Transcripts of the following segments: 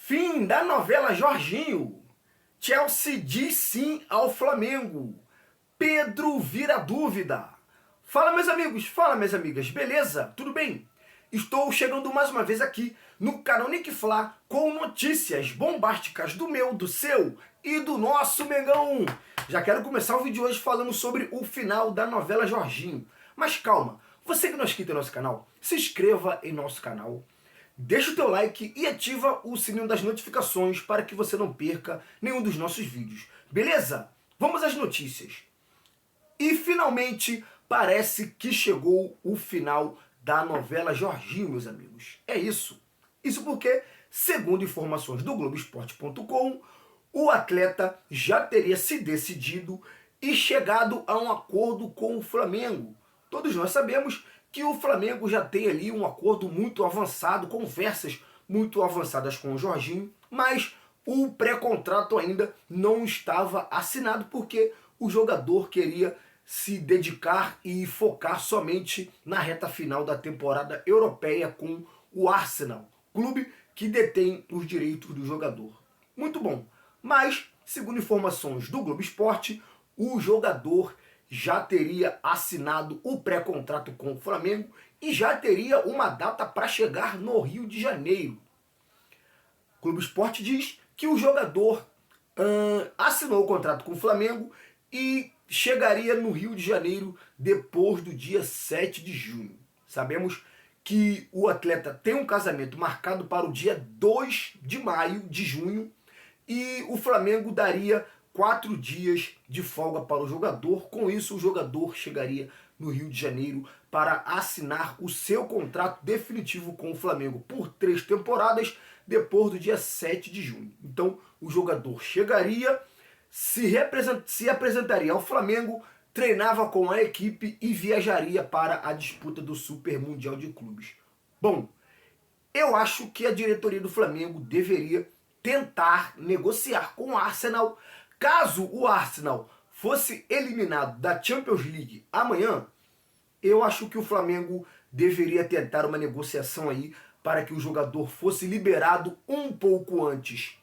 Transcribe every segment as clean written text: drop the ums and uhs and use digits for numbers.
Fim da novela Jorginho. Chelsea diz sim ao Flamengo. Pedro vira dúvida. Fala, meus amigos, fala, minhas amigas, beleza? Tudo bem? Estou chegando mais uma vez aqui no canal Nick Fla com notícias bombásticas do meu, do seu e do nosso Mengão. Já quero começar o vídeo hoje falando sobre o final da novela Jorginho. Mas calma, você que não é inscrito no nosso canal, se inscreva em nosso canal. Deixa o teu like e ativa o sininho das notificações para que você não perca nenhum dos nossos vídeos. Beleza? Vamos às notícias. E finalmente parece que chegou o final da novela Jorginho, meus amigos. É isso. Isso porque, segundo informações do Globoesporte.com, o atleta já teria se decidido e chegado a um acordo com o Flamengo. Todos nós sabemos que o Flamengo já tem ali um acordo muito avançado, conversas muito avançadas com o Jorginho, mas o pré-contrato ainda não estava assinado porque o jogador queria se dedicar e focar somente na reta final da temporada europeia com o Arsenal, clube que detém os direitos do jogador. Muito bom, mas, segundo informações do Globo Esporte, o jogador já teria assinado o pré-contrato com o Flamengo e já teria uma data para chegar no Rio de Janeiro. O Globo Esporte diz que o jogador assinou o contrato com o Flamengo e chegaria no Rio de Janeiro depois do dia 7 de junho. Sabemos que o atleta tem um casamento marcado para o dia 2 de maio, de junho, e o Flamengo daria 4 dias de folga para o jogador. Com isso, o jogador chegaria no Rio de Janeiro para assinar o seu contrato definitivo com o Flamengo por 3 temporadas depois do dia 7 de junho. Então, o jogador chegaria, se apresentaria ao Flamengo, treinava com a equipe e viajaria para a disputa do Super Mundial de Clubes. Bom, eu acho que a diretoria do Flamengo deveria tentar negociar com o Arsenal. Caso o Arsenal fosse eliminado da Champions League amanhã, eu acho que o Flamengo deveria tentar uma negociação aí para que o jogador fosse liberado um pouco antes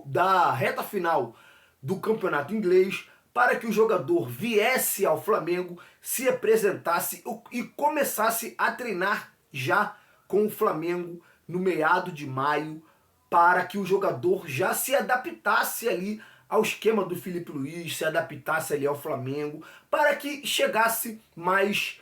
da reta final do campeonato inglês, para que o jogador viesse ao Flamengo, se apresentasse e começasse a treinar já com o Flamengo no meado de maio, para que o jogador já se adaptasse ali ao esquema do Filipe Luís, se adaptasse ali ao Flamengo, para que chegasse mais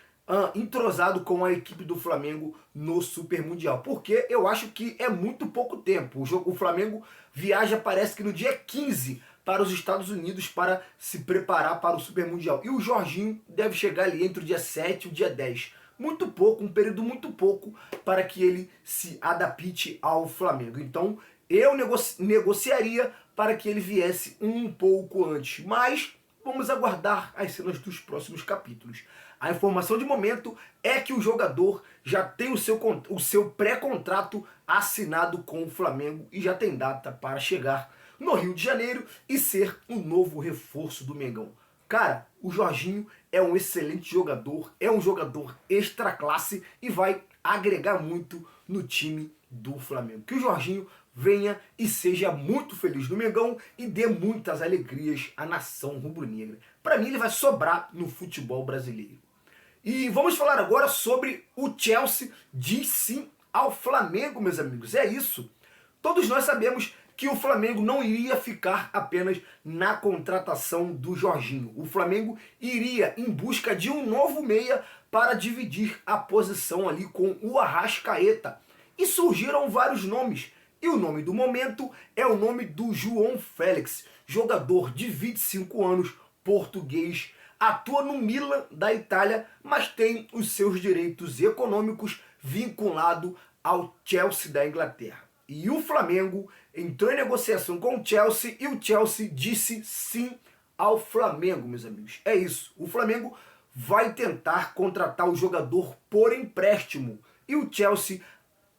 entrosado com a equipe do Flamengo no Super Mundial. Porque eu acho que é muito pouco tempo. O Flamengo viaja, parece que no dia 15 para os Estados Unidos para se preparar para o Super Mundial. E o Jorginho deve chegar ali entre o dia 7 e o dia 10. Muito pouco, um período muito pouco para que ele se adapte ao Flamengo. Então eu negociaria para que ele viesse um pouco antes. Mas vamos aguardar as cenas dos próximos capítulos. A informação de momento é que o jogador já tem o seu pré-contrato assinado com o Flamengo e já tem data para chegar no Rio de Janeiro e ser um novo reforço do Mengão. Cara, o Jorginho é um excelente jogador, é um jogador extra classe e vai agregar muito no time do Flamengo. Que o Jorginho venha e seja muito feliz no Mengão e dê muitas alegrias à nação rubro-negra. Para mim ele vai sobrar no futebol brasileiro. E vamos falar agora sobre o Chelsea diz sim ao Flamengo, meus amigos. É isso. Todos nós sabemos que o Flamengo não iria ficar apenas na contratação do Jorginho. O Flamengo iria em busca de um novo meia para dividir a posição ali com o Arrascaeta. E surgiram vários nomes. E o nome do momento é o nome do João Félix, jogador de 25 anos, português, atua no Milan da Itália, mas tem os seus direitos econômicos vinculados ao Chelsea da Inglaterra. E o Flamengo entrou em negociação com o Chelsea e o Chelsea disse sim ao Flamengo, meus amigos. É isso, o Flamengo vai tentar contratar o jogador por empréstimo e o Chelsea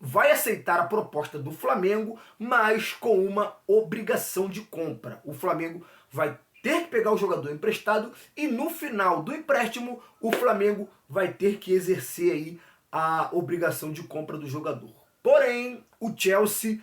vai aceitar a proposta do Flamengo, mas com uma obrigação de compra. O Flamengo vai ter que pegar o jogador emprestado e no final do empréstimo o Flamengo vai ter que exercer aí a obrigação de compra do jogador. Porém, o Chelsea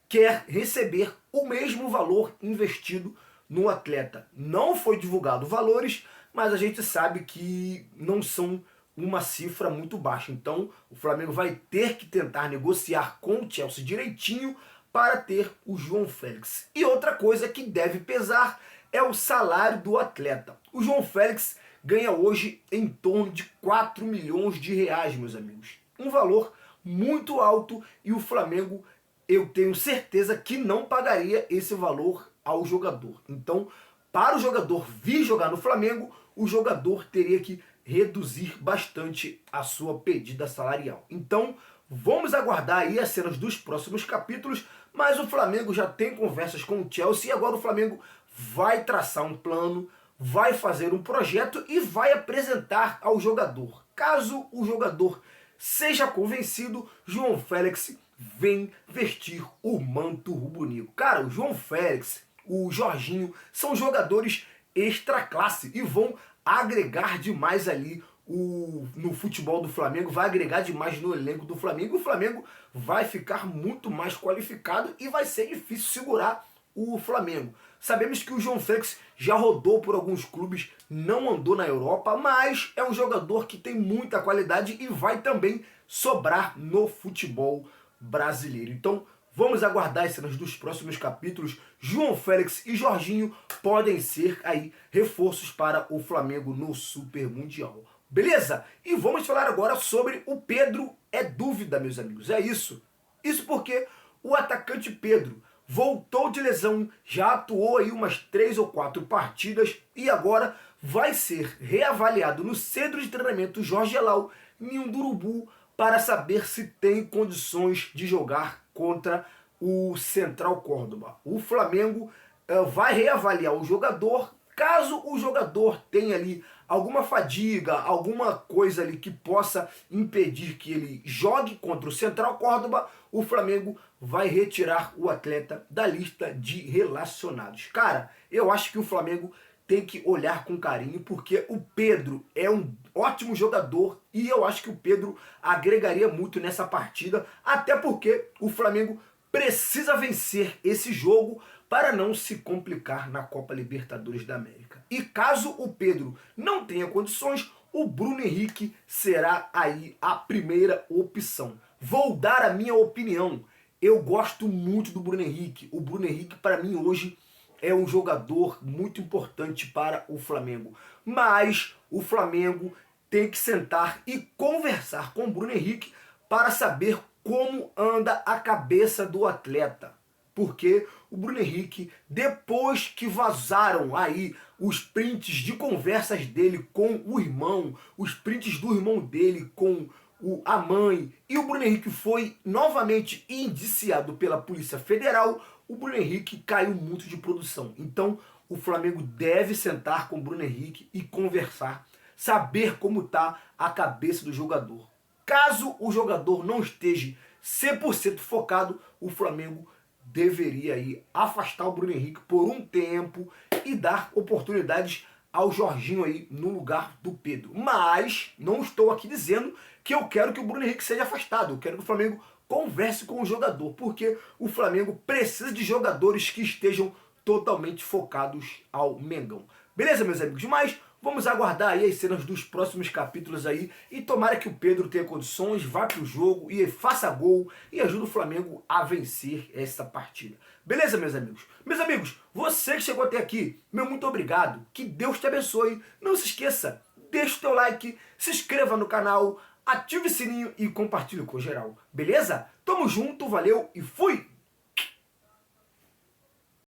quer receber o mesmo valor investido no atleta. Não foi divulgado valores, mas a gente sabe que não são uma cifra muito baixa. Então o Flamengo vai ter que tentar negociar com o Chelsea direitinho para ter o João Félix. E outra coisa que deve pesar é o salário do atleta. O João Félix ganha hoje em torno de 4 milhões de reais, meus amigos. Um valor muito alto, e o Flamengo, eu tenho certeza que não pagaria esse valor ao jogador. Então, para o jogador vir jogar no Flamengo, o jogador teria que reduzir bastante a sua pedida salarial. Então, vamos aguardar aí as cenas dos próximos capítulos, mas o Flamengo já tem conversas com o Chelsea e agora o Flamengo vai traçar um plano, vai fazer um projeto e vai apresentar ao jogador. Caso o jogador seja convencido, João Félix vem vestir o manto rubro-negro. Cara, o João Félix, o Jorginho, são jogadores extra classe e vão agregar demais ali no futebol do Flamengo, vai agregar demais no elenco do Flamengo. O Flamengo vai ficar muito mais qualificado e vai ser difícil segurar o Flamengo. Sabemos que o João Félix já rodou por alguns clubes, não andou na Europa, mas é um jogador que tem muita qualidade e vai também sobrar no futebol brasileiro. Então, vamos aguardar as cenas dos próximos capítulos. João Félix e Jorginho podem ser aí reforços para o Flamengo no Super Mundial. Beleza? E vamos falar agora sobre o Pedro é dúvida, meus amigos. É isso. Isso porque o atacante Pedro voltou de lesão, já atuou aí umas 3 ou 4 partidas e agora vai ser reavaliado no centro de treinamento Jorge Elal, em Urubu, para saber se tem condições de jogar contra o Central Córdoba. O Flamengo vai reavaliar o jogador. Caso o jogador tenha ali alguma fadiga, alguma coisa ali que possa impedir que ele jogue contra o Central Córdoba, o Flamengo vai retirar o atleta da lista de relacionados. Cara, eu acho que o Flamengo tem que olhar com carinho, porque o Pedro é um ótimo jogador e eu acho que o Pedro agregaria muito nessa partida, até porque o Flamengo precisa vencer esse jogo para não se complicar na Copa Libertadores da América. E caso o Pedro não tenha condições, o Bruno Henrique será aí a primeira opção. Vou dar a minha opinião. Eu gosto muito do Bruno Henrique. O Bruno Henrique, para mim, hoje é um jogador muito importante para o Flamengo. Mas o Flamengo tem que sentar e conversar com o Bruno Henrique para saber como anda a cabeça do atleta. Porque o Bruno Henrique, depois que vazaram aí os prints de conversas dele com o irmão, os prints do irmão dele com a mãe, e o Bruno Henrique foi novamente indiciado pela Polícia Federal, o Bruno Henrique caiu muito de produção. Então o Flamengo deve sentar com o Bruno Henrique e conversar, saber como está a cabeça do jogador. Caso o jogador não esteja 100% focado, o Flamengo deveria aí afastar o Bruno Henrique por um tempo e dar oportunidades ao Jorginho aí no lugar do Pedro. Mas não estou aqui dizendo que eu quero que o Bruno Henrique seja afastado. Eu quero que o Flamengo converse com o jogador, porque o Flamengo precisa de jogadores que estejam totalmente focados ao Mengão. Beleza, meus amigos? Mas vamos aguardar aí as cenas dos próximos capítulos aí e tomara que o Pedro tenha condições, vá pro jogo e faça gol e ajude o Flamengo a vencer essa partida. Beleza, meus amigos? Meus amigos, você que chegou até aqui, meu muito obrigado. Que Deus te abençoe. Não se esqueça, deixa o teu like, se inscreva no canal, ative o sininho e compartilhe com geral. Beleza? Tamo junto, valeu e fui!